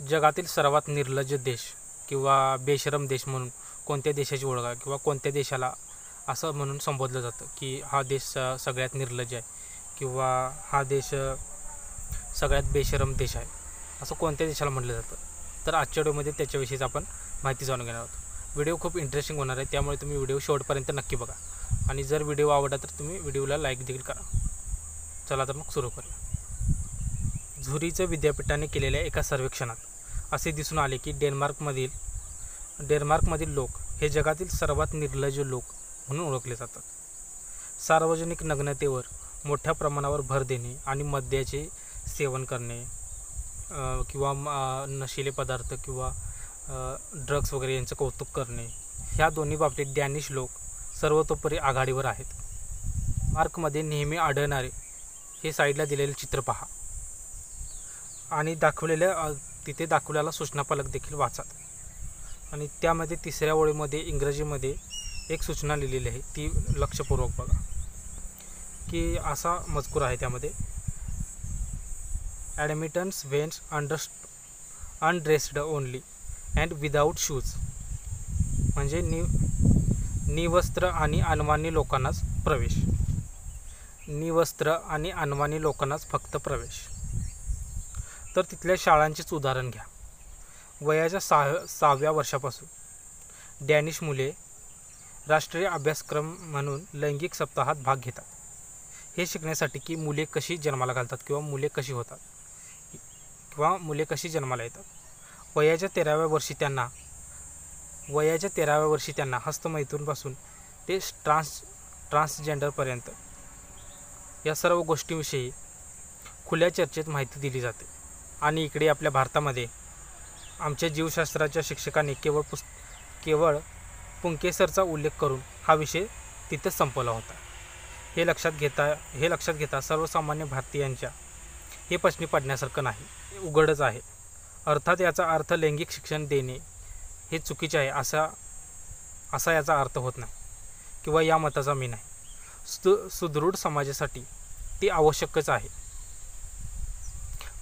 जगातील सर्वात निर्लज्ज देश किंवा बेशरम देश म्हणून कोणत्या देशाची ओळख आहे किंवा कोणत्या देशाला असं म्हणून संबोधलं जातं की हा देश सगळ्यात निर्लज्ज आहे किंवा हा देश सगळ्यात बेशरम देश आहे, असं कोणत्या देशाला म्हटलं जातं? तर आजच्या व्हिडिओमध्ये त्याच्याविषयीच आपण माहिती जाणून घेणार आहोत. व्हिडिओ खूप इंटरेस्टिंग होणार आहे, त्यामुळे तुम्ही व्हिडिओ शेवटपर्यंत नक्की बघा आणि जर व्हिडिओ आवडला तर तुम्ही व्हिडिओला लाईक देखील करा. चला तर मग सुरू करूया. झुरिच विद्यापीठाने केलेल्या एका सर्वेक्षणात असे दिसून आले की डेन्मार्कमधील लोक हे जगातील सर्वात निर्लज्ज लोक म्हणून ओळखले जातात. सार्वजनिक नग्नतेवर मोठ्या प्रमाणावर भर देणे आणि मद्याचे सेवन करणे किंवा नशिले पदार्थ किंवा ड्रग्स वगैरे यांचं कौतुक करणे, ह्या दोन्ही बाबतीत डॅनिश लोक सर्वतोपरी आघाडीवर आहेत. मार्कमध्ये नेहमी आढळणारे हे साईडला दिलेले चित्र पहा आणि तिथे दाखवलेला सूचनाफलक देखील वाचा. आणि त्यामध्ये तिसऱ्या ओळीमध्ये इंग्रजीमध्ये एक सूचना लिहिलेली आहे, ती लक्षपूर्वक बघा की असा मजकूर आहे त्यामध्ये. Admittance once undressed only and without shoes, म्हणजे निवस्त्र आणि अनवाणी लोकांनाच प्रवेश. निवस्त्र आणि अनवाणी लोकांनाच फक्त प्रवेश. तर तिथल्या शाळांचेच उदाहरण घ्या. वयाच्या 6व्या वर्षापासून डॅनिश मुले राष्ट्रीय अभ्यासक्रम म्हणून लैंगिक सप्ताहात भाग घेतात. हे शिकण्यासाठी की मुले कशी जन्माला घालतात किंवा मुले कशी होतात किंवा मुले कशी जन्माला येतात. वयाच्या 13व्या वर्षी त्यांना हस्तमैथूनपासून ते ट्रान्सजेंडरपर्यंत या सर्व गोष्टींविषयी खुल्या चर्चेत माहिती दिली जाते. आणि इकडे आपल्या भारतामध्ये आमच्या जीवशास्त्राच्या शिक्षकांनी केवळ पुंकेसरचा उल्लेख करून हा विषय तिथेच संपवला होता. हे लक्षात घेता सर्वसामान्य भारतीयांच्या हे प्रश्नी पडण्यासारखं नाही, हे उघडच आहे. अर्थात याचा अर्थ लैंगिक शिक्षण देणे हे चुकीचे आहे असा याचा अर्थ होत नाही किंवा या मताचा मी नाही. सुदृढ समाजासाठी ते आवश्यकच आहे.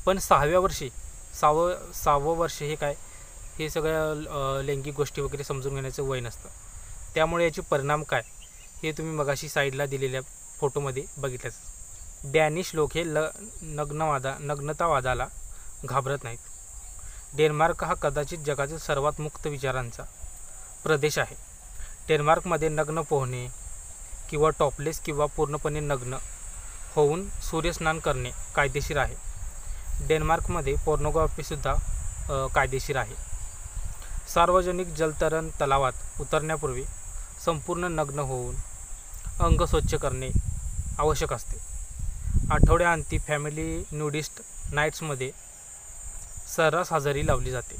पण 6वं वर्ष हे काय, हे सगळ्या लैंगिक गोष्टी वगैरे समजून घेण्याचं वय नसतं. त्यामुळे याचे परिणाम काय हे तुम्ही मगाशी साईडला दिलेल्या फोटोमध्ये बघितलंच. डॅनिश लोक हे नग्नतावादाला घाबरत नाहीत. डेन्मार्क हा कदाचित जगातील सर्वात मुक्त विचारांचा प्रदेश आहे. डेन्मार्कमध्ये नग्न पोहणे किंवा टॉपलेस किंवा पूर्णपणे नग्न होऊन सूर्यस्नान करणे कायदेशीर आहे. डेन्मार्कमध्ये पोर्नोग्राफीसुद्धा कायदेशीर आहे. सार्वजनिक जलतरण तलावात उतरण्यापूर्वी संपूर्ण नग्न होऊन अंग स्वच्छ करणे आवश्यक असते. आठवड्याअंती फॅमिली न्यूडिस्ट नाईट्समध्ये सर्रास हजेरी लावली जाते.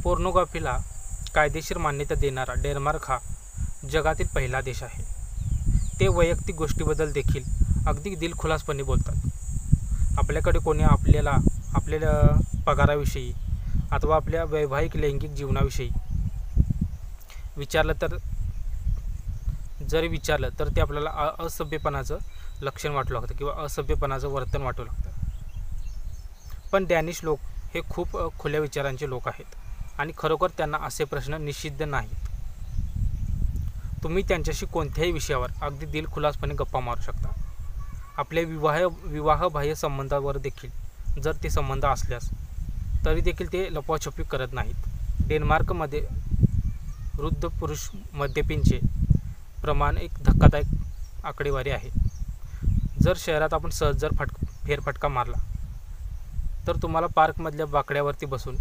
पोर्नोग्राफीला कायदेशीर मान्यता देणारा डेन्मार्क हा जगातील पहिला देश आहे. ते वैयक्तिक गोष्टीबद्दल देखील अगदी दिलखुलासपणे बोलतात. आपल्याकडे कोणी आपल्या पगाराविषयी अथवा आपल्या वैवाहिक लैंगिक जीवनाविषयी विचारलं तर ते आपल्याला असभ्यपणाचं लक्षण वाटू लागतं किंवा असभ्यपणाचं वर्तन वाटू लागतं. पण डॅनिश लोक हे खूप खुल्या विचारांचे लोक आहेत आणि खरोखर त्यांना असे प्रश्न निषिद्ध नाहीत. तुम्ही त्यांच्याशी कोणत्याही विषयावर अगदी दिलखुलासपणे गप्पा मारू शकता. आपल्या विवाहबाह्य संबंधावर देखील जर ते संबंध असल्यास तरी देखील ते लपवाछपवी करत नाहीत. डेन्मार्कमध्ये वृद्ध पुरुष मद्यपींचे प्रमाण एक धक्कादायक आकडेवारी आहे. जर शहरात आपण सहज जर फेरफटका मारला तर तुम्हाला पार्कमधल्या बाकड्यावरती बसून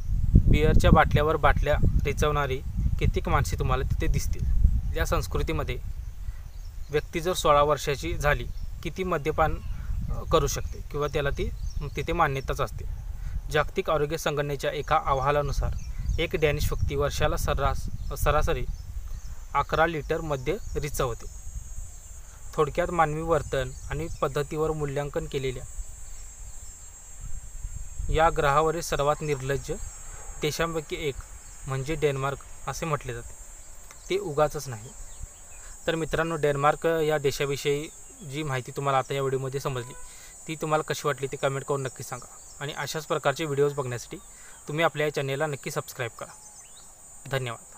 बिअरच्या बाटल्या रेचवणारी कित्येक माणसे तुम्हाला तिथे दिसतील. या संस्कृतीमध्ये व्यक्ती जर 16 वर्षाची झाली की ती मद्यपान करू शकते किंवा त्याला तिथे मान्यताच असते. जागतिक आरोग्य संघटनेच्या एका अहवालानुसार एक डॅनिश व्यक्ती वर्षाला सरासरी 11 लिटर मद्य रिचवते. थोडक्यात मानवी वर्तन आणि पद्धतीवर मूल्यांकन केलेल्या या ग्रहावरील सर्वात निर्लज्ज देशांपैकी एक म्हणजे डेन्मार्क असे म्हटले जाते. ते उगाचच नाही. तर मित्रांनो, डेन्मार्क या देशाविषयी जी माहिती तुम्हाला आता या व्हिडिओमध्ये समजली ती तुम्हाला कशी वाटली ते कमेंट करून नक्की सांगा. आणि अशाच प्रकारचे व्हिडिओज बघण्यासाठी तुम्ही आपल्या या चॅनेलला नक्की सबस्क्राईब करा. धन्यवाद.